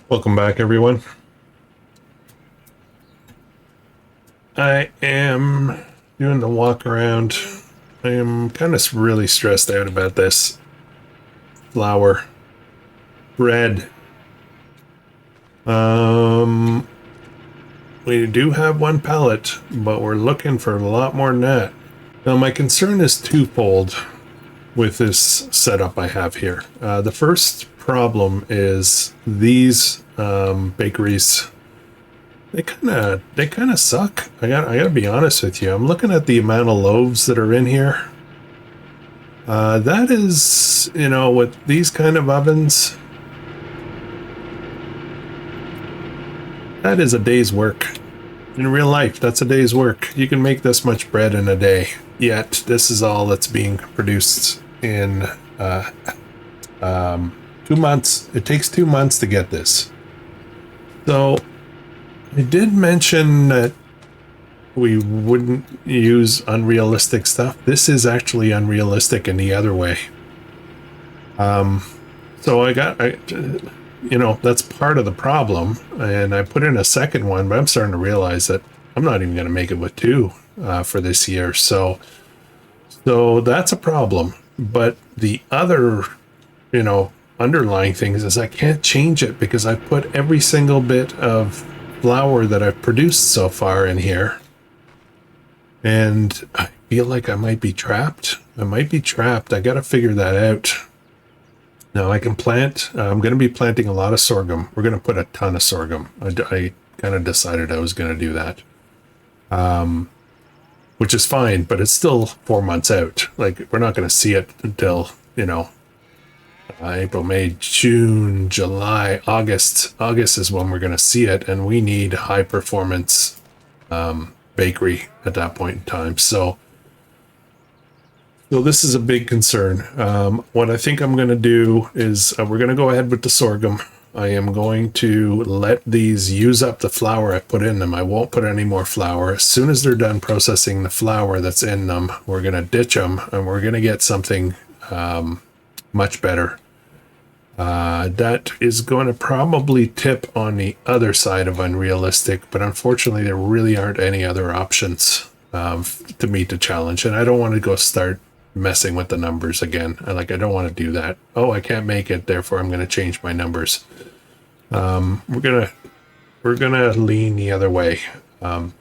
Welcome back, everyone. I am doing the walk around. I am kind of really stressed out about this flower. Red. We do have one pallet, but we're looking for a lot more than that. Now, my concern is twofold with this setup I have here. The first problem is these bakeries. They kind of suck. I gotta be honest with you. I'm looking at the amount of loaves that are in here. That is, with these kind of ovens, that is a day's work. In real life, that's a day's work. You can make this much bread in a day. Yet this is all that's being produced in 2 months. It takes 2 months to get this. So I did mention that we wouldn't use unrealistic stuff. This is actually unrealistic in the other way. So that's part of the problem. And I put in a second one, but I'm starting to realize that I'm not even going to make it with two for this year. So that's a problem. But the other, underlying things is I can't change it because I put every single bit of flour that I've produced so far in here. And I feel like I might be trapped. I got to figure that out. Now I can plant. I'm going to be planting a lot of sorghum. We're going to put a ton of sorghum. I kind of decided I was going to do that. Which is fine, but it's still 4 months out. Like, we're not going to see it until, April, May, June, July, August. August is when we're going to see it, and we need high performance bakery at that point in time. So this is a big concern. What I think I'm going to do is we're going to go ahead with the sorghum. I am going to let these use up the flour I put in them. I won't put any more flour. As soon as they're done processing the flour that's in them, we're going to ditch them and we're going to get something much better. That is going to probably tip on the other side of unrealistic, but unfortunately there really aren't any other options to meet the challenge. And I don't want to go start messing with the numbers again. I don't want to do that. Oh, I can't make it, therefore I'm going to change my numbers. We're gonna lean the other way. I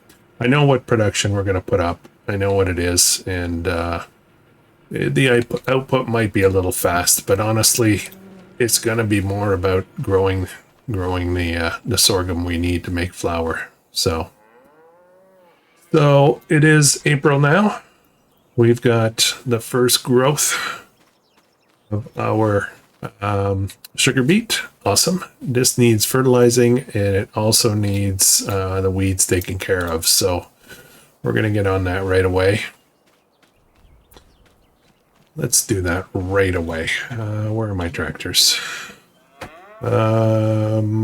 know what production we're gonna put up. I know what it is, and the output might be a little fast, but honestly, it's gonna be more about growing the sorghum we need to make flour. So it is April now. We've got the first growth of our sugar beet. Awesome. This needs fertilizing, and it also needs the weeds taken care of. So we're going to get on that right away. Let's do that right away. Where are my tractors? Now,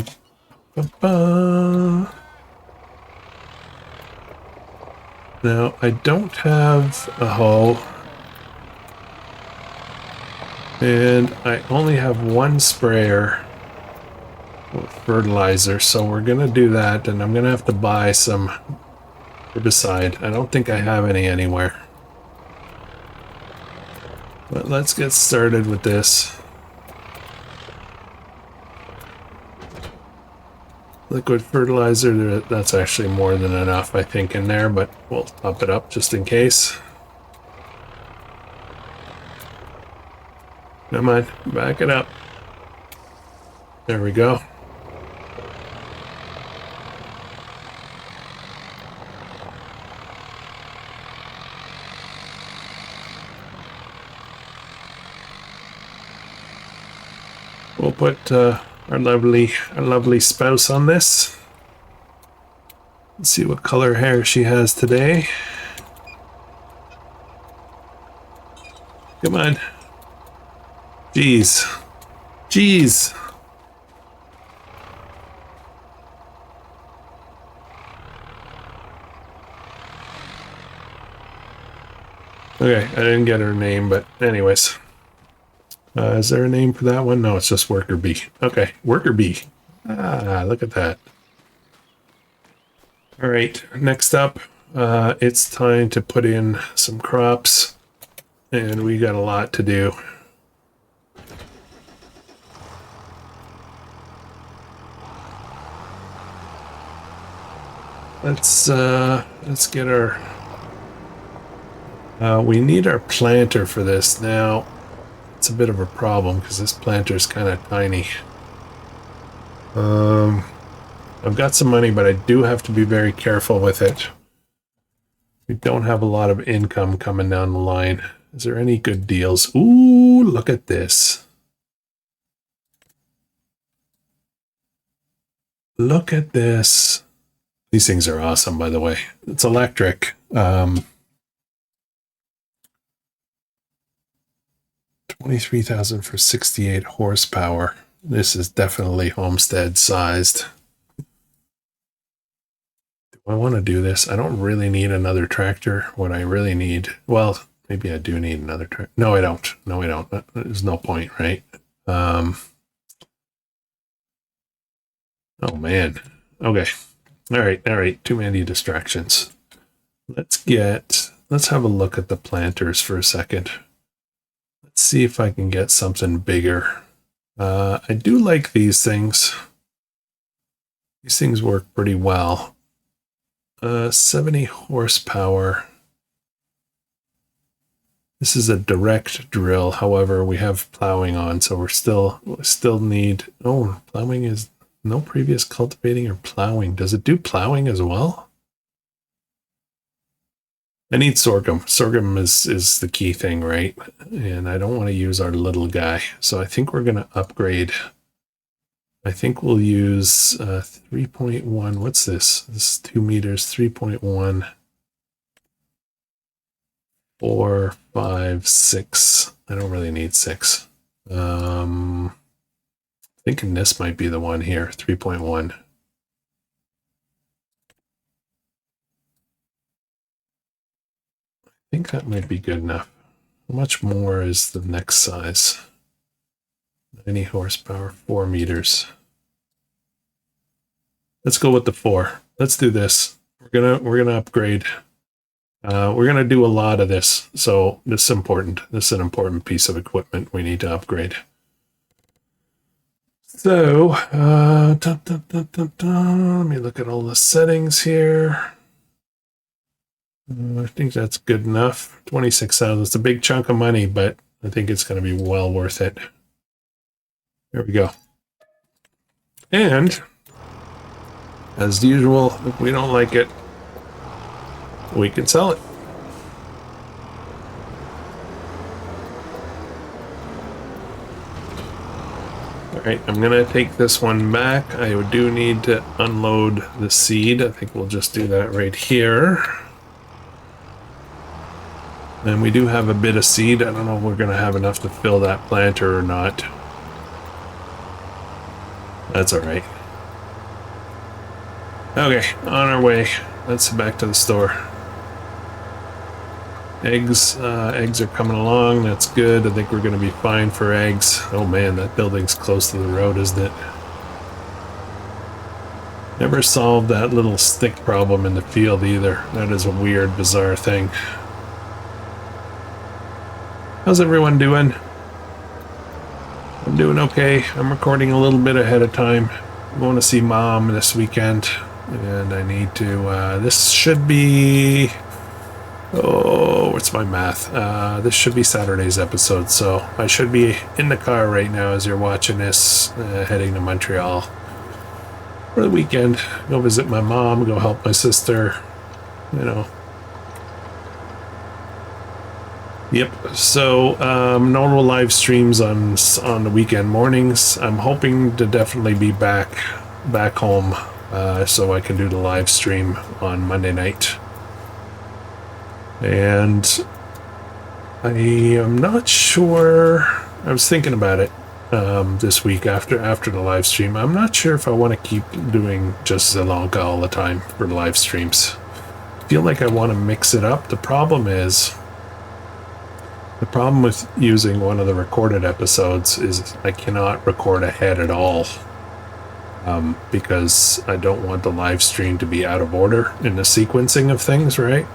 I don't have a hoe. And I only have one sprayer with fertilizer, so we're going to do that, and I'm going to have to buy some herbicide. I don't think I have any anywhere. But let's get started with this. Liquid fertilizer, that's actually more than enough, I think, in there, but we'll top it up just in case. Come on, back it up. There we go. We'll put our lovely spouse on this. Let's see what color hair she has today. Come on. Jeez. Okay, I didn't get her name, but anyways. Is there a name for that one? No, it's just Worker Bee. Okay, Worker Bee. Ah, look at that. All right, next up, it's time to put in some crops, and we got a lot to do. Let's get our. We need our planter for this now. It's a bit of a problem because this planter is kind of tiny. I've got some money, but I do have to be very careful with it. We don't have a lot of income coming down the line. Is there any good deals? Ooh, look at this. Look at this. These things are awesome, by the way. It's electric. 23,000 for 68 horsepower. This is definitely Homestead sized. Do I want to do this? I don't really need another tractor. What I really need, well, maybe I do need another tractor. No, I don't. No, I don't. There's no point, right? Oh man. Okay. All right. Too many distractions. Let's have a look at the planters for a second. Let's see if I can get something bigger. I do like these things. These things work pretty well. 70 horsepower. This is a direct drill. However, we have plowing on, so we still need. Oh, plowing is no previous cultivating or plowing. Does it do plowing as well? I need sorghum. Sorghum is the key thing, right? And I don't want to use our little guy. So I think we're going to upgrade. I think we'll use 3.1. What's this? This is 2 meters, 3.1. 4, 5, 6. I don't really need 6. Thinking this might be the one here, 3.1. I think that might be good enough. How much more is the next size? 90 horsepower, 4 meters. Let's go with the 4. Let's do this. We're gonna upgrade. We're gonna do a lot of this, so this is important. This is an important piece of equipment we need to upgrade. So, let me look at all the settings here. I think that's good enough. 26,000. It's a big chunk of money, but I think it's going to be well worth it. There we go. And as usual, if we don't like it, we can sell it. All right, I'm going to take this one back. I do need to unload the seed. I think we'll just do that right here. And we do have a bit of seed. I don't know if we're going to have enough to fill that planter or not. That's all right. Okay, on our way. Let's head back to the store. Eggs are coming along. That's good. I think we're going to be fine for eggs. Oh man, that building's close to the road, isn't it? Never solved that little stick problem in the field either. That is a weird, bizarre thing. How's everyone doing? I'm doing okay. I'm recording a little bit ahead of time. I'm going to see Mom this weekend, and I need to, this should be, oh, what's my math? This should be Saturday's episode, so I should be in the car right now as you're watching this, heading to Montreal for the weekend. Go visit my mom, go help my sister, you know. Yep, so normal live streams on the weekend mornings. I'm hoping to definitely be back home so I can do the live stream on Monday night. And I am not sure, I was thinking about it this week after the live stream. I'm not sure if I want to keep doing just Sri Lanka all the time for live streams. I feel like I want to mix it up. The problem with using one of the recorded episodes is I cannot record ahead at all. because I don't want the live stream to be out of order in the sequencing of things, right?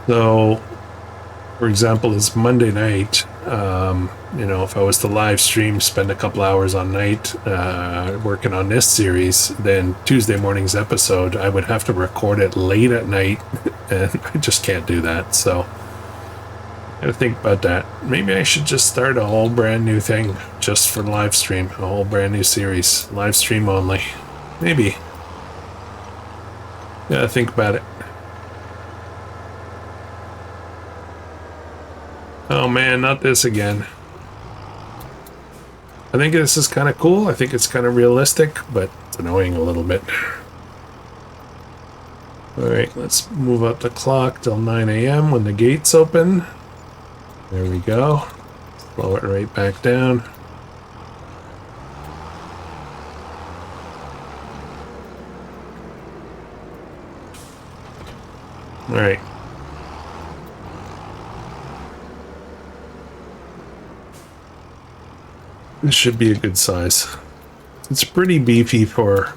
So, for example, it's Monday night. You know, if I was to live stream, spend a couple hours on night working on this series, then Tuesday morning's episode, I would have to record it late at night, and I just can't do that. So, I gotta think about that. Maybe I should just start a whole brand new thing just for live stream, a whole brand new series, live stream only. Maybe. Gotta think about it. Oh man, not this again. I think this is kind of cool. I think it's kind of realistic, but it's annoying a little bit. Alright, let's move up the clock till 9 a.m. when the gates open. There we go. Slow it right back down. Alright. This should be a good size. It's pretty beefy for,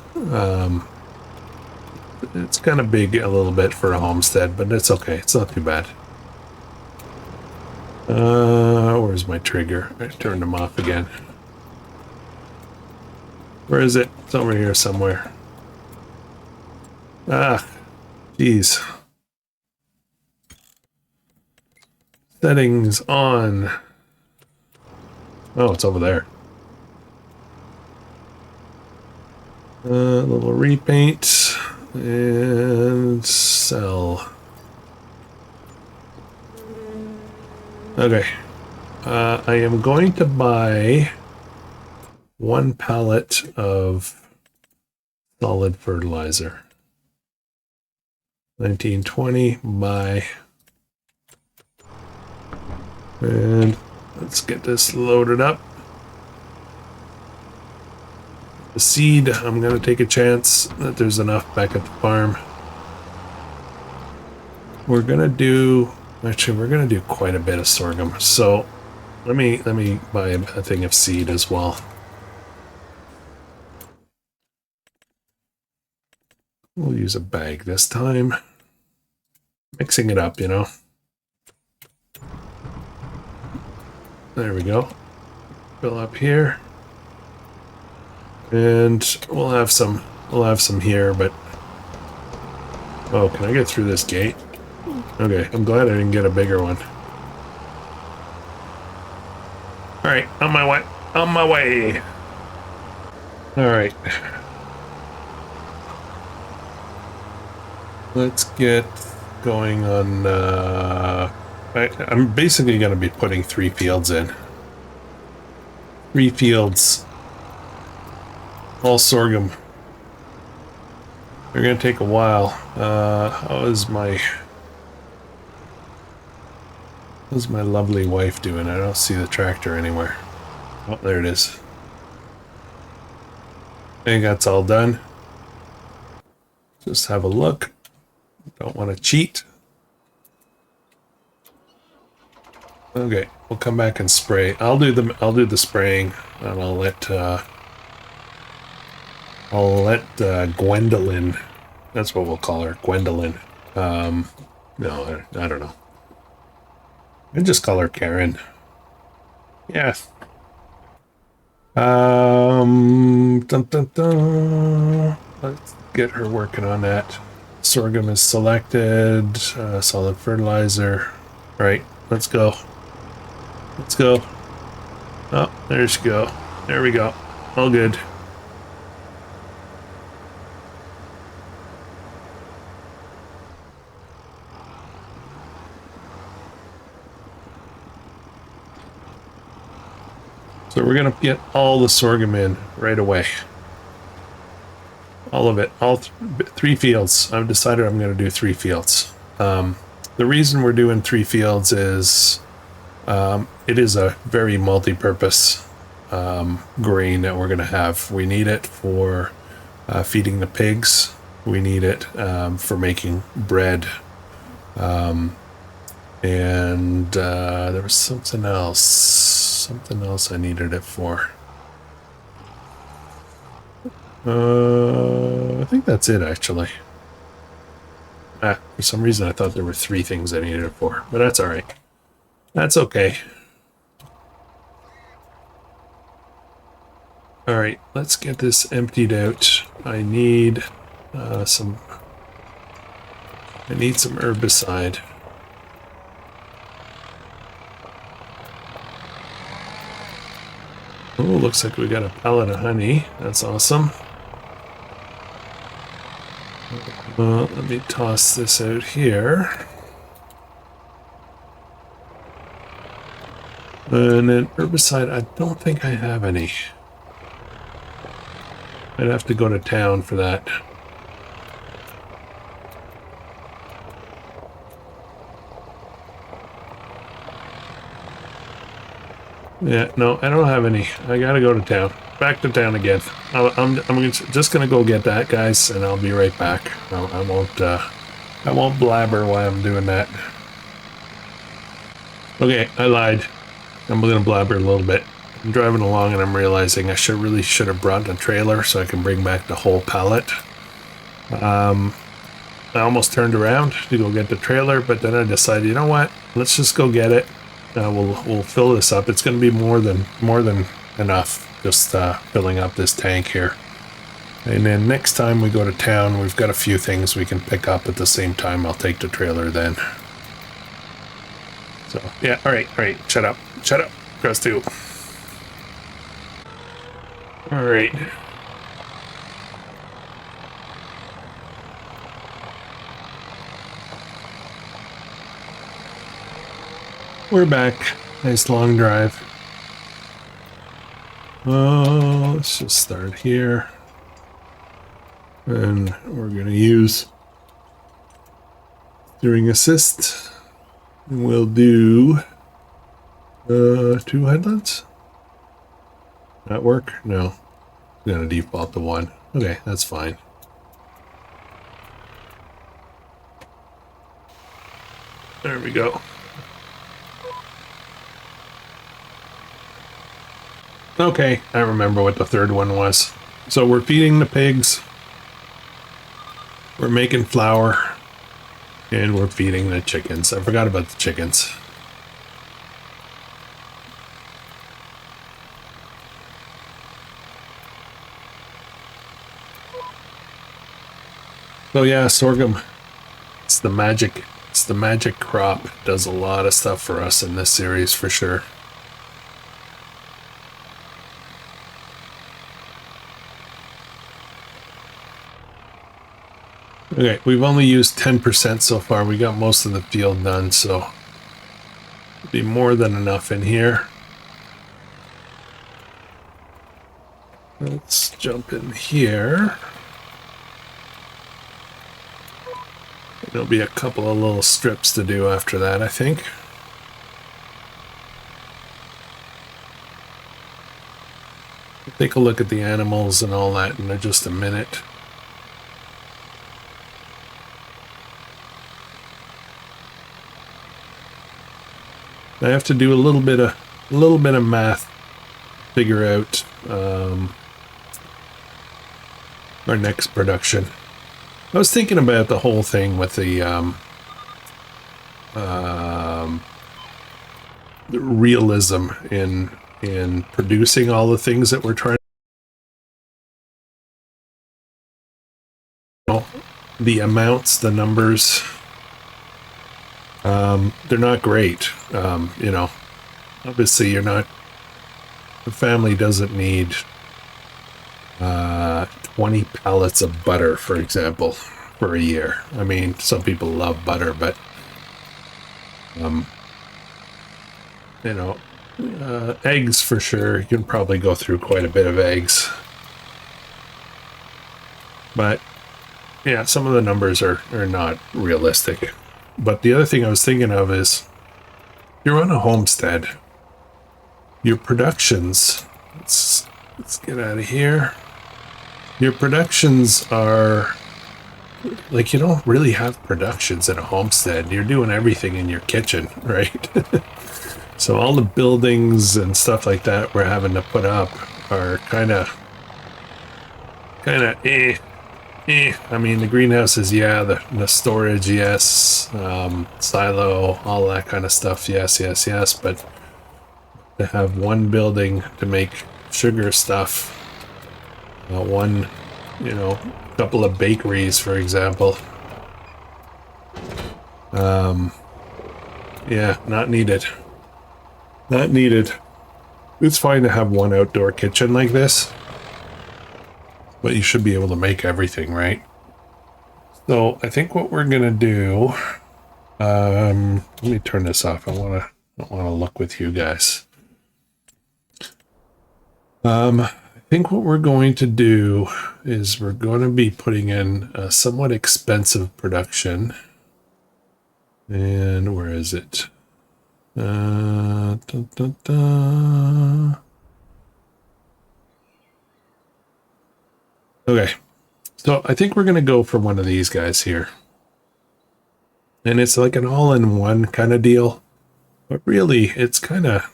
it's kind of big a little bit for a homestead, but it's okay. It's not too bad. Where's my trigger? I turned them off again. Where is it? It's over here somewhere. Ah, geez. Settings on. Oh, it's over there. Little repaint and sell. Okay. I am going to buy 1 pallet of solid fertilizer. 1920 buy. And let's get this loaded up. The seed, I'm going to take a chance that there's enough back at the farm. We're going to do, actually we're going to do quite a bit of sorghum. So let me buy a thing of seed as well. We'll use a bag this time. Mixing it up, you know. There we go. Fill up here. And we'll have some here, but oh, can I get through this gate? Okay, I'm glad I didn't get a bigger one. Alright, on my way. On my way. Alright. Let's get going on I'm basically going to be putting 3 fields in. 3 fields. All sorghum. They're going to take a while. How's my lovely wife doing? I don't see the tractor anywhere. Oh, there it is. I think that's all done. Just have a look. Don't want to cheat. Okay, we'll come back and spray. I'll do the spraying, and I'll let Gwendolyn, that's what we'll call her, Gwendolyn. No, I don't know. I just call her Karen. Yeah. Dun, dun, dun. Let's get her working on that. Sorghum is selected. Solid fertilizer. Right, let's go. Let's go. Oh, there she go. There we go. All good. So we're gonna get all the sorghum in right away. All of it. All 3 fields. I've decided I'm gonna do 3 fields. The reason we're doing 3 fields is it is a very multi-purpose grain that we're going to have. We need it for feeding the pigs. We need it for making bread. And there was something else I needed it for. I think that's it, actually. For some reason I thought there were 3 things I needed it for, but that's all right. That's okay. All right, let's get this emptied out. I need some herbicide. Oh, looks like we got a pallet of honey. That's awesome. Let me toss this out here. And then herbicide, I don't think I have any. I'd have to go to town for that. Yeah, no, I don't have any. I gotta go to town. Back to town again. I'm just gonna go get that, guys, and I'll be right back. I won't blabber while I'm doing that. Okay, I lied. I'm gonna blabber a little bit. I'm driving along and I'm realizing I really should have brought a trailer so I can bring back the whole pallet. I almost turned around to go get the trailer, but then I decided, you know what? Let's just go get it. We'll fill this up. It's going to be more than enough. Just filling up this tank here. And then next time we go to town, we've got a few things we can pick up at the same time. I'll take the trailer then. So yeah, all right. Shut up, Krustoo. All right. We're back. Nice long drive. Let's just start here. And we're going to use steering assist. And we'll do 2 headlights. That work? No. I'm going to default to 1. Okay, that's fine. There we go. Okay, I remember what the third one was. So we're feeding the pigs, we're making flour, and we're feeding the chickens. I forgot about the chickens. So yeah, sorghum. It's the magic crop. It does a lot of stuff for us in this series for sure. Okay, we've only used 10% so far. We got most of the field done, so it'll be more than enough in here. Let's jump in here. There'll be a couple of little strips to do after that, I think. We'll take a look at the animals and all that in just a minute. I have to do a little bit of math, figure out our next production. I was thinking about the whole thing with the realism in producing all the things that we're trying. The amounts, the numbers. They're not great. You know, obviously the family doesn't need 20 pallets of butter, for example, for a year. I mean, some people love butter, but, you know, eggs for sure. You can probably go through quite a bit of eggs. But, yeah, some of the numbers are not realistic. But the other thing I was thinking of is, you're on a homestead. Your productions, let's get out of here. Your productions are, like, you don't really have productions at a homestead. You're doing everything in your kitchen, right? So all the buildings and stuff like that we're having to put up are kind of kind of I mean, the greenhouses, yeah, the storage, yes, silo, all that kind of stuff, yes, but to have one building to make sugar stuff, one, you know, couple of bakeries, for example, yeah, not needed. Not needed. It's fine to have one outdoor kitchen like this, but you should be able to make everything, right? So I think what we're gonna do, let me turn this off. I don't wanna look with you guys. I think what we're going to do is we're going to be putting in a somewhat expensive production. And where is it? Dun, dun, dun. Okay, so I think we're going to go for one of these guys here. And it's like an all-in-one kind of deal. But really, it's kind of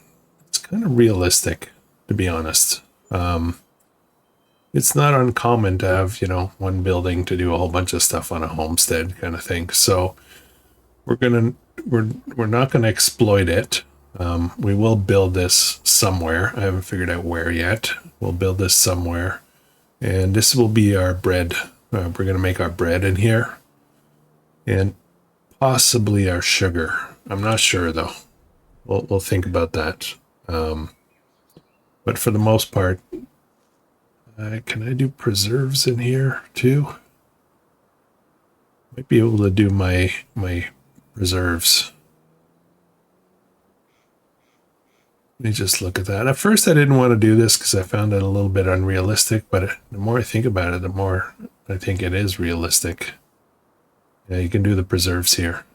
realistic, to be honest. It's not uncommon to have, you know, one building to do a whole bunch of stuff on a homestead kind of thing. So we're not gonna exploit it. We will build this somewhere. I haven't figured out where yet. We'll build this somewhere, and this will be our bread. We're gonna make our bread in here, and possibly our sugar. I'm not sure though. We'll think about that. But for the most part, can I do preserves in here too? Might be able to do my preserves. Let me just look at that. At first I didn't want to do this because I found it a little bit unrealistic, but the more I think about it, the more I think it is realistic. Yeah, you can do the preserves here.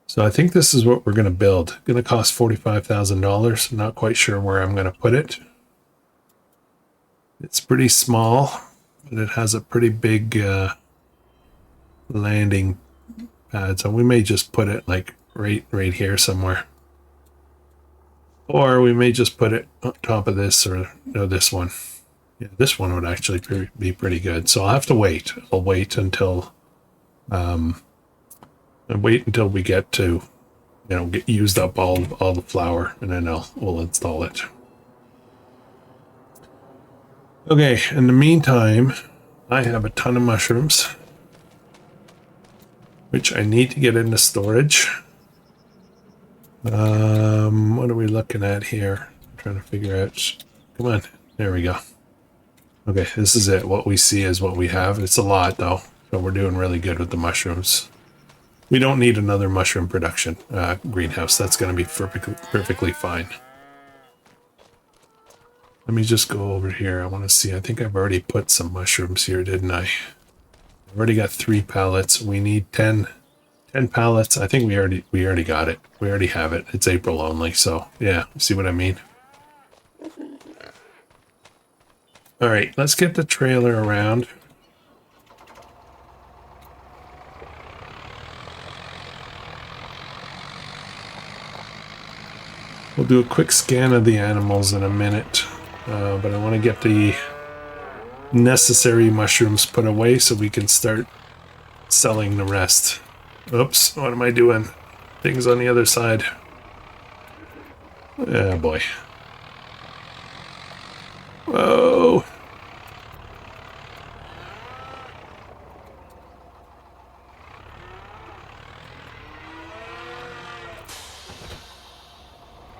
So I think this is what we're going to build. Going to cost $45,000. Not quite sure where I'm going to put it. It's pretty small, but it has a pretty big landing pad. So we may just put it like right here somewhere. Or we may just put it on top of this, or no, this one. Yeah, this one would actually be pretty good. So I'll have to wait. I'll wait until we get to, you know, get used up all the flour, and then we'll install it. Okay, in the meantime, I have a ton of mushrooms, which I need to get into storage. What are we looking at here? I'm trying to figure out. Come on, there we go. Okay, this is it. What we see is what we have. It's a lot though, so we're doing really good with the mushrooms. We don't need another mushroom production greenhouse. That's going to be perfectly fine. Let me just go over here. I want to see. I think I've already put some mushrooms here, didn't I? I've already got 3 pallets. We need 10 pallets. I think we already got it. We already have it. It's April only, so yeah, see what I mean? All right, let's get the trailer around. We'll do a quick scan of the animals in a minute, but I want to get the necessary mushrooms put away so we can start selling the rest. Oops, what am I doing? Things on the other side. Oh boy. Whoa!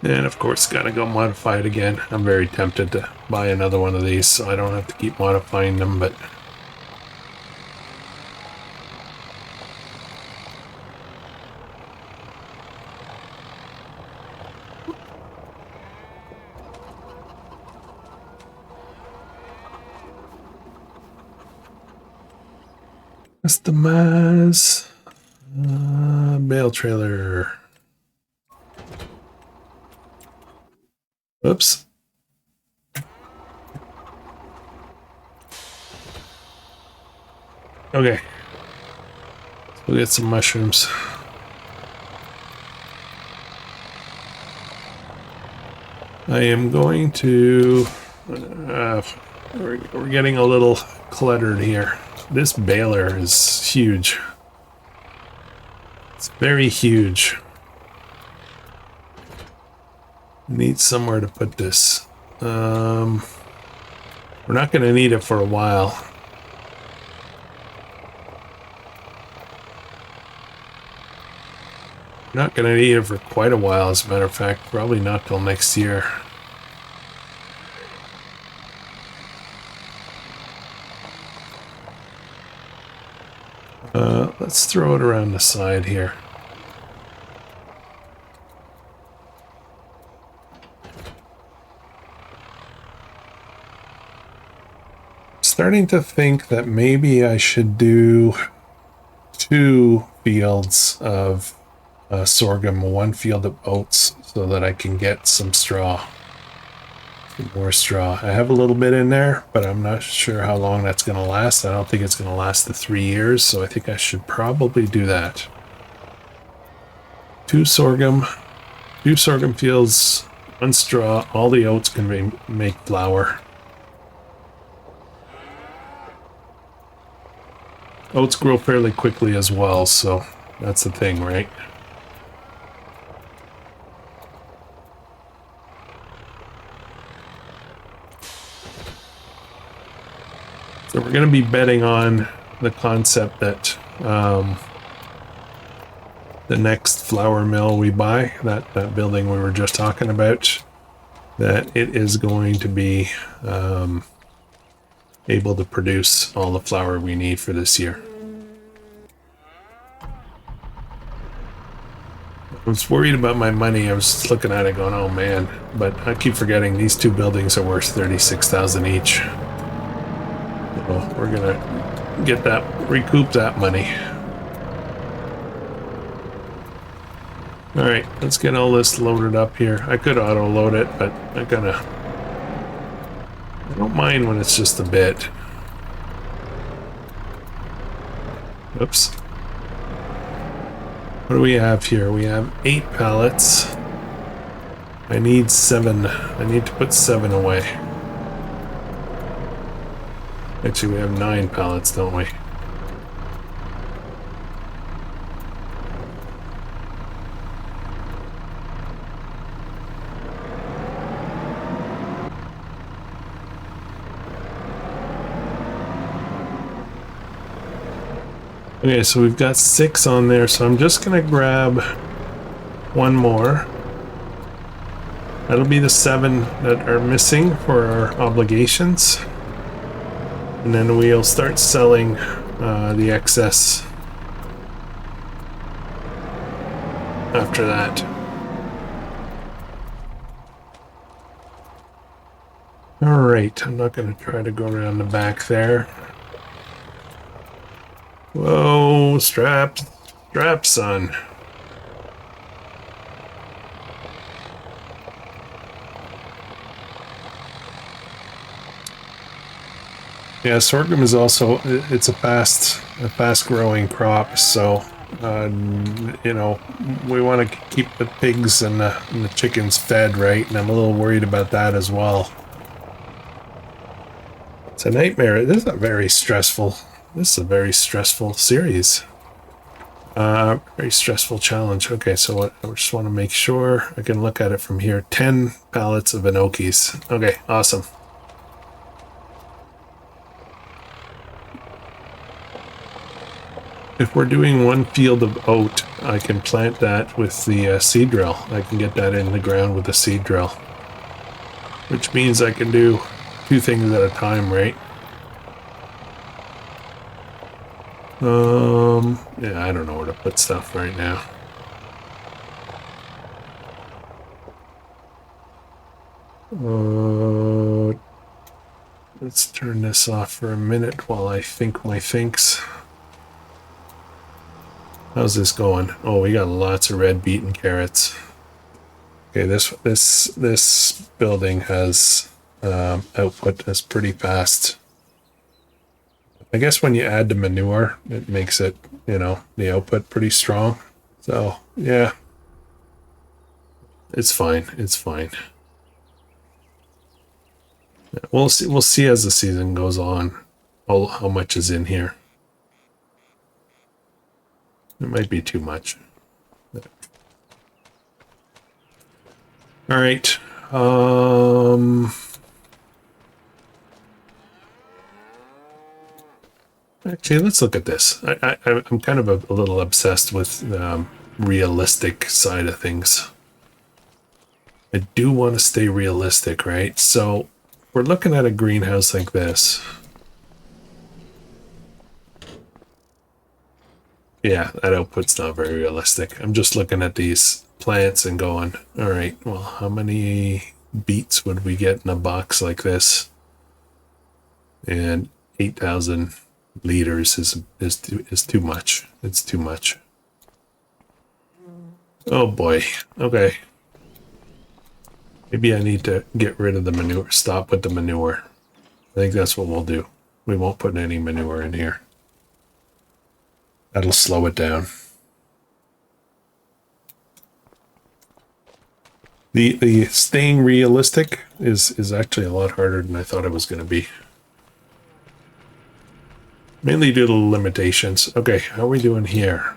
And of course, gotta go modify it again. I'm very tempted to buy another one of these so I don't have to keep modifying them, but customize bale trailer. Oops. Okay. We'll get some mushrooms. I am going to we're getting a little cluttered here. This baler is huge. It's very huge. Need somewhere to put this. We're not going to need it for a while. Not going to need it for quite a while, as a matter of fact. Probably not till next year. Let's throw it around the side here. Starting to think that maybe I should do 2 fields of sorghum, 1 field of oats, so that I can get some straw. Some more straw. I have a little bit in there, but I'm not sure how long that's going to last. I don't think it's going to last the 3 years, so I think I should probably do that. 2 sorghum fields, 1 straw. All the oats can make flour. Oats grow fairly quickly as well, so that's the thing, right? So we're going to be betting on the concept that the next flour mill we buy, that building we were just talking about, that it is going to be able to produce all the flour we need for this year. I was worried about my money. I was just looking at it going, oh man, but I keep forgetting these 2 buildings are worth $36,000 each. So we're gonna get that, recoup that money. All right, let's get all this loaded up here. I could auto load it, but I don't mind when it's just a bit. Oops. What do we have here? We have 8 pallets. I need 7. I need to put 7 away. Actually, we have 9 pallets, don't we? Okay, so we've got 6 on there, so I'm just gonna grab 1 more. That'll be the 7 that are missing for our obligations. And then we'll start selling the excess after that. Alright, I'm not going to try to go around the back there. Whoa, strap, son. Yeah, sorghum is also, it's a fast growing crop, so you know, we want to keep the pigs and the chickens fed, right? And I'm a little worried about that as well. It's a nightmare. This is a very stressful series. Very stressful challenge. Okay, so I just want to make sure I can look at it from here. 10 pallets of Enokis. Okay, awesome. If we're doing 1 field of oat, I can plant that with the seed drill. I can get that in the ground with the seed drill. Which means I can do 2 things at a time, right? Yeah, I don't know where to put stuff right now. Let's turn this off for a minute while I think my thinks. How's this going? Oh, we got lots of red beet and carrots. Okay, this building has output that's pretty fast. I guess when you add the manure, it makes it, you know, the output pretty strong. So yeah, it's fine. It's fine. We'll see. We'll see as the season goes on. How much is in here? It might be too much. All right. Actually, let's look at this. I'm kind of a little obsessed with realistic side of things. I do want to stay realistic, right? So we're looking at a greenhouse like this. Yeah, that output's not very realistic. I'm just looking at these plants and going, all right, well, how many beets would we get in a box like this? And 8,000 liters is too much. It's too much. Oh boy. Okay. Maybe I need to get rid of the manure. Stop with the manure. I think that's what we'll do. We won't put any manure in here. That'll slow it down. The staying realistic is actually a lot harder than I thought it was going to be. Mainly due to limitations. Okay, how are we doing here?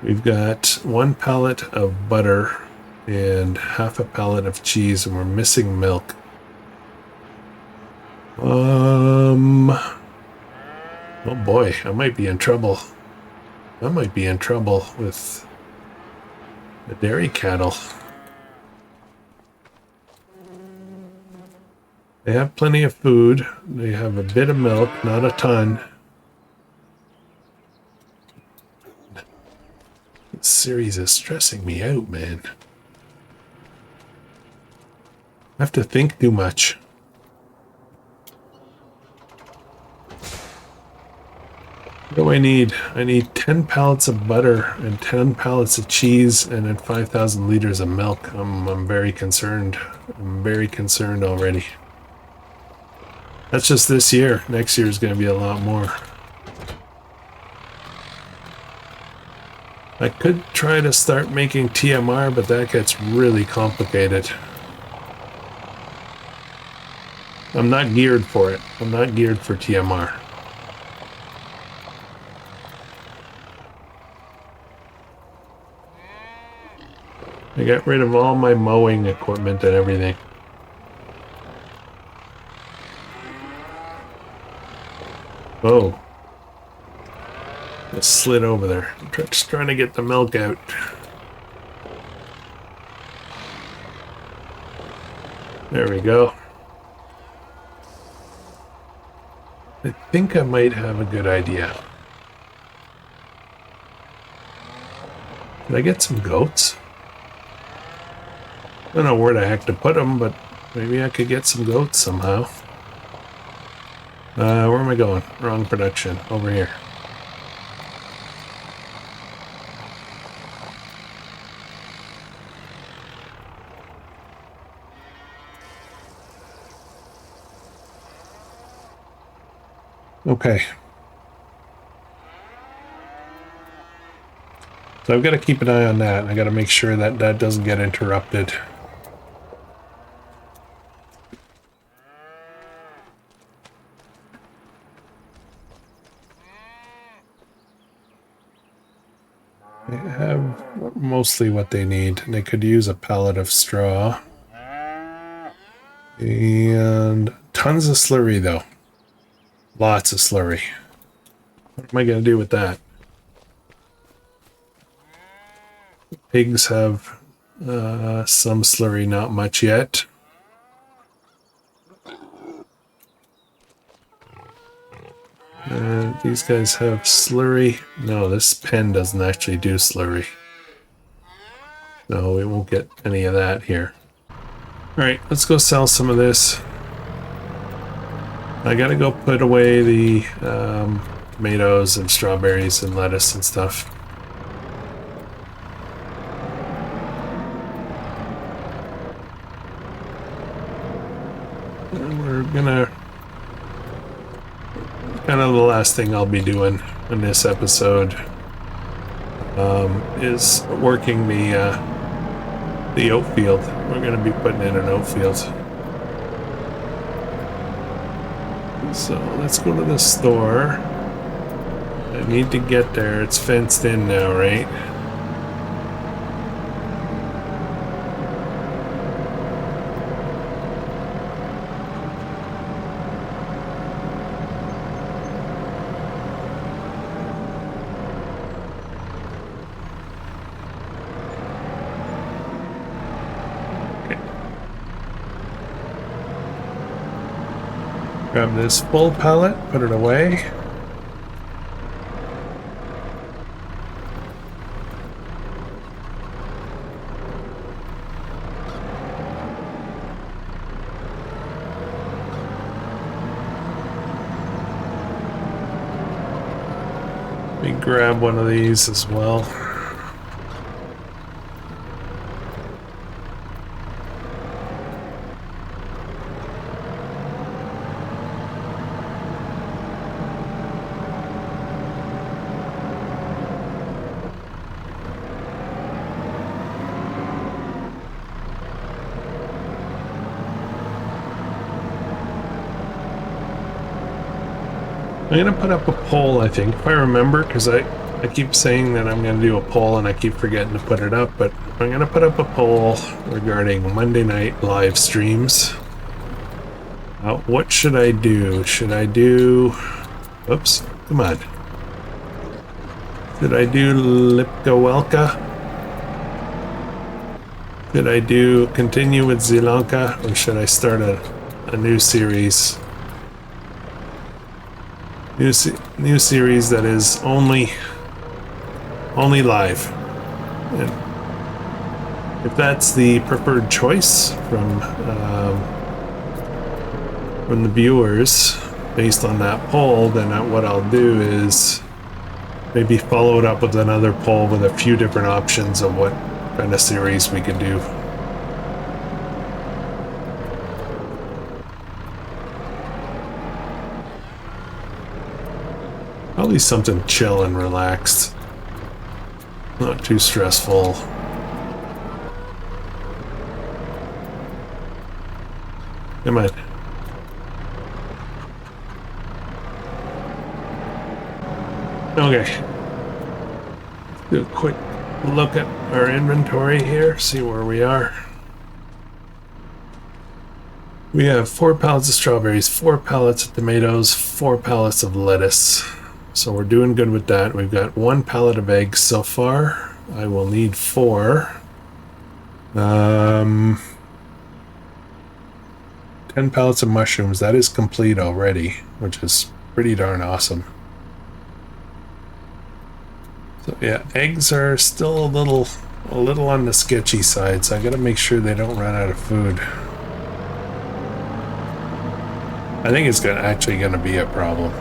We've got 1 pallet of butter and half a pallet of cheese, and we're missing milk. Oh boy, I might be in trouble. I might be in trouble with the dairy cattle. They have plenty of food. They have a bit of milk, not a ton. This series is stressing me out, man. I have to think too much. What do I need? I need 10 pallets of butter and 10 pallets of cheese and then 5,000 liters of milk. I'm very concerned. I'm very concerned already. That's just this year. Next year is going to be a lot more. I could try to start making TMR, but that gets really complicated. I'm not geared for it. I'm not geared for TMR. I got rid of all my mowing equipment and everything. Oh. It slid over there. I'm just trying to get the milk out. There we go. I think I might have a good idea. Can I get some goats? I don't know where the heck to put them, but maybe I could get some goats somehow. Where am I going? Wrong production. Over here. Okay. So I've got to keep an eye on that. I got to make sure that that doesn't get interrupted. They have mostly what they need. They could use a pallet of straw. And tons of slurry, though. Lots of slurry. What am I going to do with that? Pigs have some slurry, not much yet. These guys have slurry. No, this pen doesn't actually do slurry. No, we won't get any of that here. Alright, let's go sell some of this. I gotta go put away the tomatoes and strawberries and lettuce and stuff. And we're gonna... kind of the last thing I'll be doing in this episode is working the oat field. We're gonna be putting in an oat field. So let's go to the store. I need to get there. It's fenced in now, right? Grab this full pallet, put it away. Let me grab one of these as well. I'm gonna put up a poll, I think, if I remember, because I keep saying that I'm gonna do a poll and I keep forgetting to put it up, but I'm gonna put up a poll regarding Monday night live streams. What should I do? Should I do... Oops, come on. Should I do Lipka Welka? Should I do continue with Zilanka, or should I start a new series? New series that is only live. And if that's the preferred choice from the viewers based on that poll, then what I'll do is maybe follow it up with another poll with a few different options of what kind of series we could do. Probably something chill and relaxed. Not too stressful. Come on. Okay. Let's do a quick look at our inventory here, see where we are. We have 4 pallets of strawberries, 4 pallets of tomatoes, 4 pallets of lettuce. So we're doing good with that. We've got 1 pallet of eggs so far. I will need 4. 10 pallets of mushrooms. That is complete already, which is pretty darn awesome. So yeah, eggs are still a little on the sketchy side, so I gotta make sure they don't run out of food. I think it's actually gonna be a problem.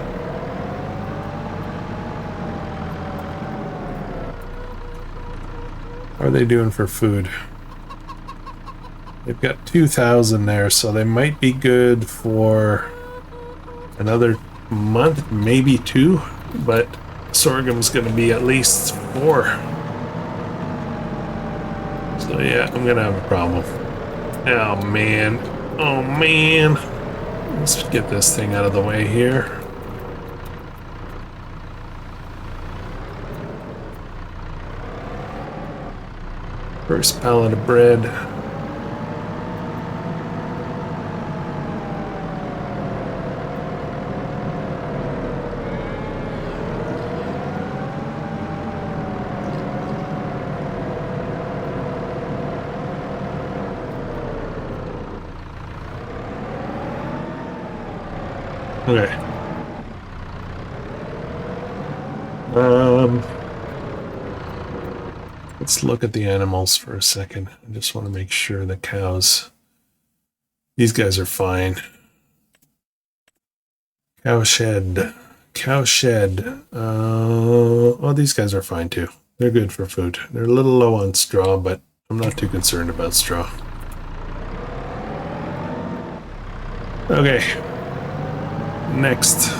How are they doing for food? They've got 2,000 there, so they might be good for another month, maybe 2, but sorghum's going to be at least 4. So yeah, I'm going to have a problem. Oh man. Oh man. Let's get this thing out of the way here. First pallet of bread. Okay. Let's look at the animals for a second. I just want to make sure the cows, these guys are fine. Cow shed. Oh, these guys are fine too. They're good for food. They're a little low on straw, but I'm not too concerned about straw. Okay. Next.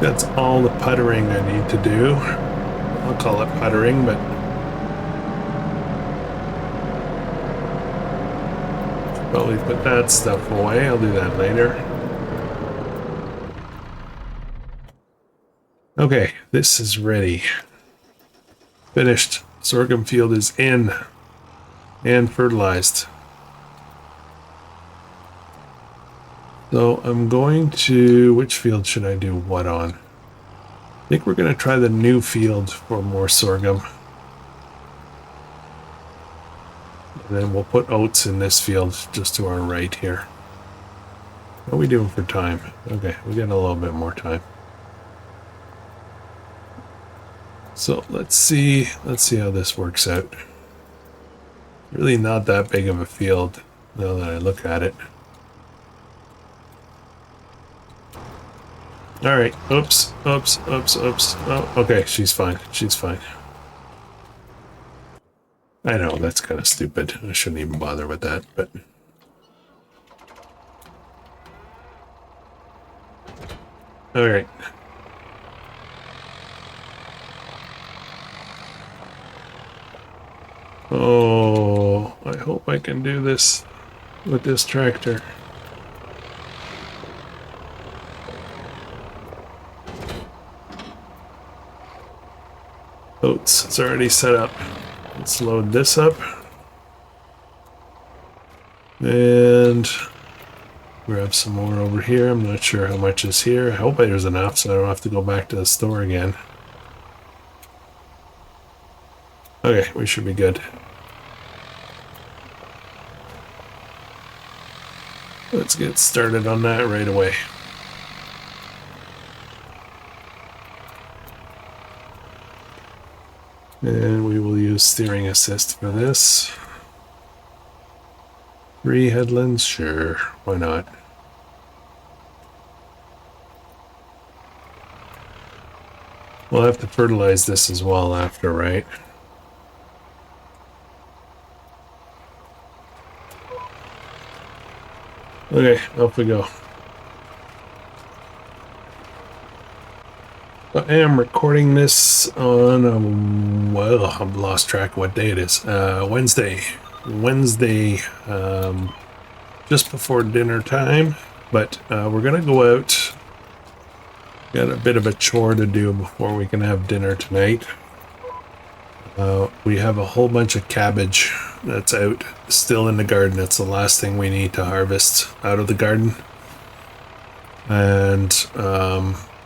That's all the puttering I need to do. I'll call it puttering, but Probably put that stuff away. I'll do that later. Okay, this is ready. Finished. Sorghum field is in and fertilized. So I'm going to... which field should I do what on? I think we're going to try the new field for more sorghum. And then we'll put oats in this field just to our right here. What are we doing for time? Okay, we got a little bit more time. So let's see how this works out. Really not that big of a field now that I look at it. All right, oops. Oh, okay, she's fine. She's fine. I know, that's kind of stupid. I shouldn't even bother with that, but... all right. Oh, I hope I can do this with this tractor. Oats, it's already set up. Let's load this up. And grab some more over here. I'm not sure how much is here. I hope there's enough so I don't have to go back to the store again. Okay, we should be good. Let's get started on that right away. And we will use steering assist for this. 3 headlands, sure, why not? We'll have to fertilize this as well after, right? Okay, off we go. I am recording this on, well, I've lost track of what day it is. Wednesday, just before dinner time. But we're gonna go out. Got a bit of a chore to do before we can have dinner tonight. We have a whole bunch of cabbage that's out still in the garden. It's the last thing we need to harvest out of the garden. And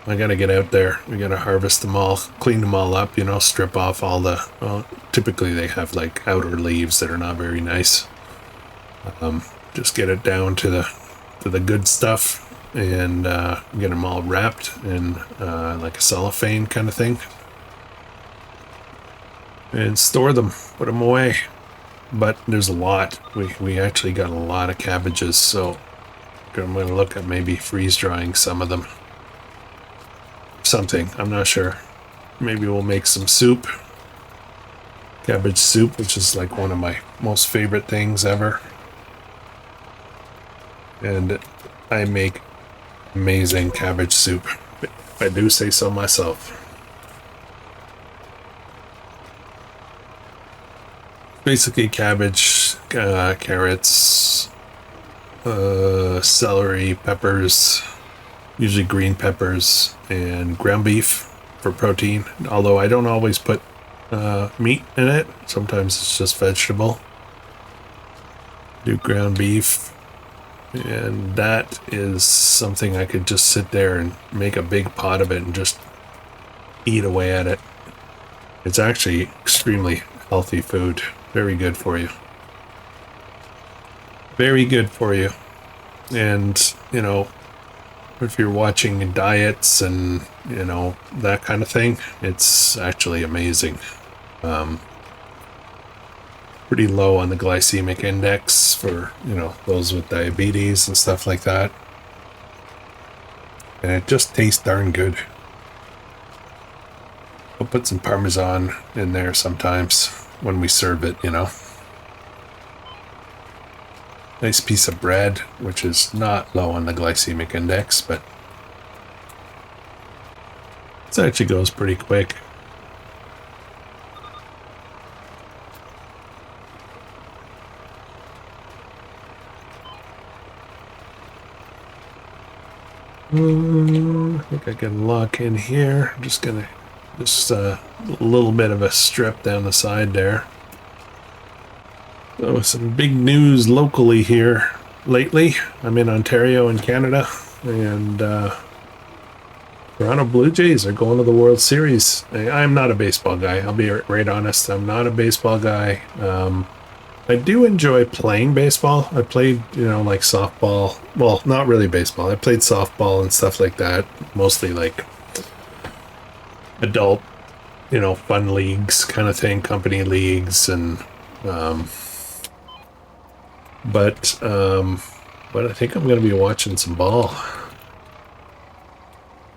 I gotta get out there. We gotta harvest them all, clean them all up, you know, strip off all the, well, typically they have like outer leaves that are not very nice. Just get it down to the good stuff and get them all wrapped in like a cellophane kind of thing. And store them, put them away. But there's a lot. We actually got a lot of cabbages, so I'm going to look at maybe freeze drying some of them. Something, I'm not sure. Maybe we'll make some soup. Cabbage soup, which is like one of my most favorite things ever. And I make amazing cabbage soup, if I do say so myself. Basically cabbage, carrots, celery, peppers, usually green peppers, and ground beef for protein. Although I don't always put meat in it. Sometimes it's just vegetable. Do ground beef. And that is something I could just sit there and make a big pot of it and just eat away at it. It's actually extremely healthy food. Very good for you. Very good for you. And, you know, if you're watching diets and, you know, that kind of thing, it's actually amazing. Pretty low on the glycemic index for, you know, those with diabetes and stuff like that. And it just tastes darn good. I'll put some Parmesan in there sometimes when we serve it, you know. Nice piece of bread, which is not low on the glycemic index, but it actually goes pretty quick. I think I can lock in here. I'm just gonna just a little bit of a strip down the side there. So some big news locally here lately. I'm in Ontario in Canada, and Toronto Blue Jays are going to the World Series. I'm not a baseball guy. I'll be right honest. I'm not a baseball guy. I do enjoy playing baseball. I played, like softball. Well, not really baseball. I played softball and stuff like that. Mostly like adult, fun leagues kind of thing, company leagues, and but I think I'm going to be watching some ball.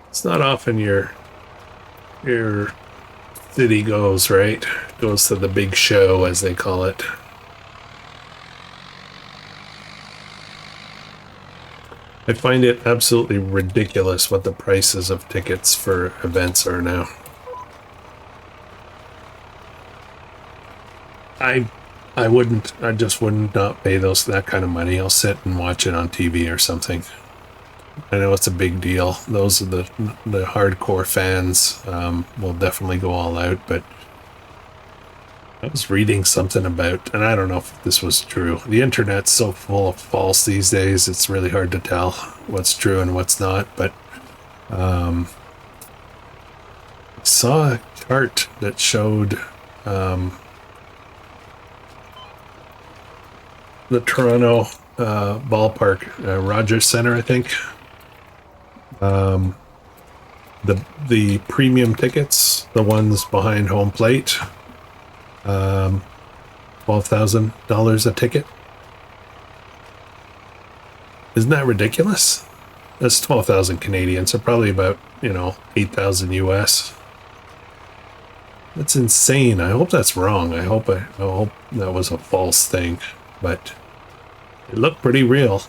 It's not often your city goes, right? Goes to the big show, as they call it. I find it absolutely ridiculous what the prices of tickets for events are now. I just wouldn't not pay that kind of money. I'll sit and watch it on TV or something. I know it's a big deal. Those are the hardcore fans will definitely go all out, but I was reading something about, and I don't know if this was true. The internet's so full of false these days, it's really hard to tell what's true and what's not, but I saw a chart that showed the Toronto ballpark, Rogers Center, I think. The premium tickets, the ones behind home plate, $12,000 a ticket. Isn't that ridiculous? That's 12,000 Canadian, so probably about 8,000 US. That's insane. I hope that's wrong. I hope that was a false thing, but it looked pretty real.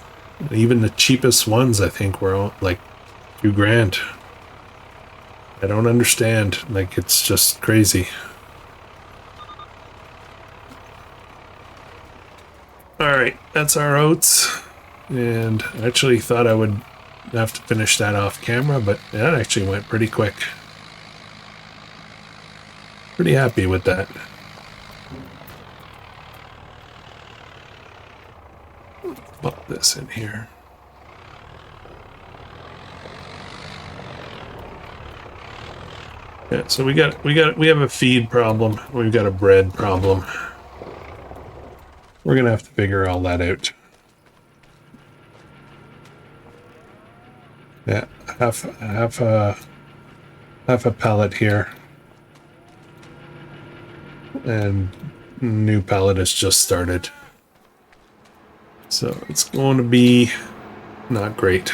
Even the cheapest ones, I think, were like $2,000. I don't understand. Like, it's just crazy. Alright, that's our oats. And I actually thought I would have to finish that off camera, but that actually went pretty quick. Pretty happy with that. Pop this in here. Yeah, so we have a feed problem. We've got a bread problem. We're gonna have to figure all that out. Yeah, half a pallet here, and new pallet has just started, so it's going to be not great.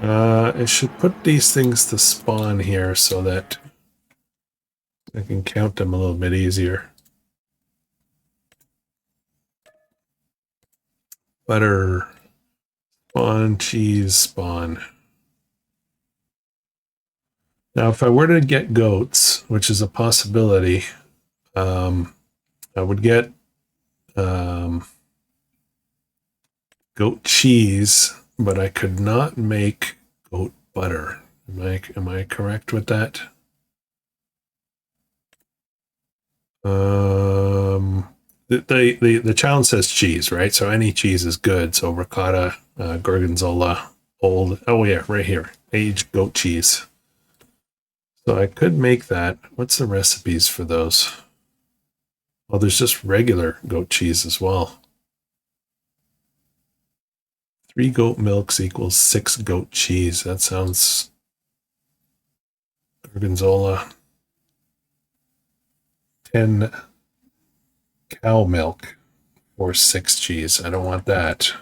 I should put these things to spawn here so that I can count them a little bit easier. Butter, spawn, cheese, spawn. Now, if I were to get goats, which is a possibility, I would get goat cheese, but I could not make goat butter. Am I correct with that? The challenge says cheese, right? So any cheese is good. So ricotta, gorgonzola, right here, aged goat cheese. So I could make that. What's the recipes for those? Well, there's just regular goat cheese as well. 3 goat milks equals 6 goat cheese. That sounds... Gorgonzola. 10 cow milk for 6 cheese. I don't want that.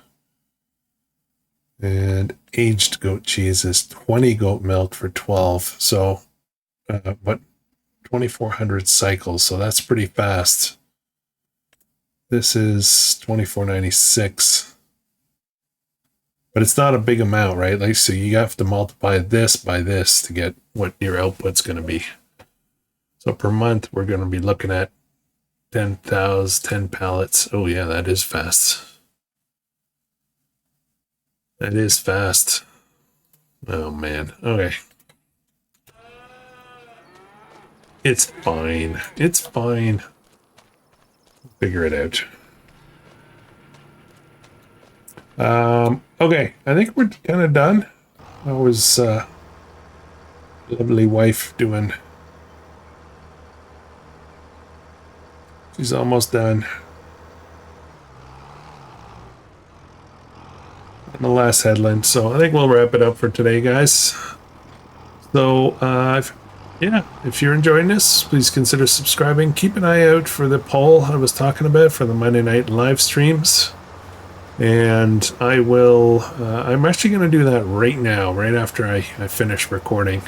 And aged goat cheese is 20 goat milk for 12. So, but 2,400 cycles. So that's pretty fast. This is 24.96. But it's not a big amount, right? Like, so you have to multiply this by this to get what your output's going to be. So per month, we're going to be looking at 10 pallets. Oh yeah, that is fast. That is fast. Oh man. Okay. It's fine. It's fine. Figure it out. Okay. I think we're kind of done. That was lovely wife doing. She's almost done. And the last headland. So I think we'll wrap it up for today, guys. So, yeah, if you're enjoying this, please consider subscribing. Keep an eye out for the poll I was talking about for the Monday night live streams. And I will, I'm actually going to do that right now, right after I finish recording.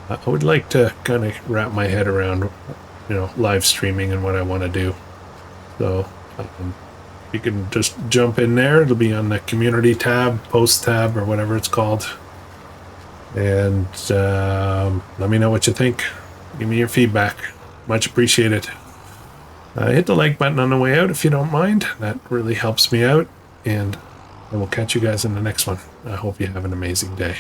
I would like to kind of wrap my head around, live streaming and what I want to do. So you can just jump in there. It'll be on the community tab, post tab, or whatever it's called. And let me know what you think. Give me your feedback. Much appreciated. Hit the like button on the way out if you don't mind. That really helps me out. And I will catch you guys in the next one. I hope you have an amazing day.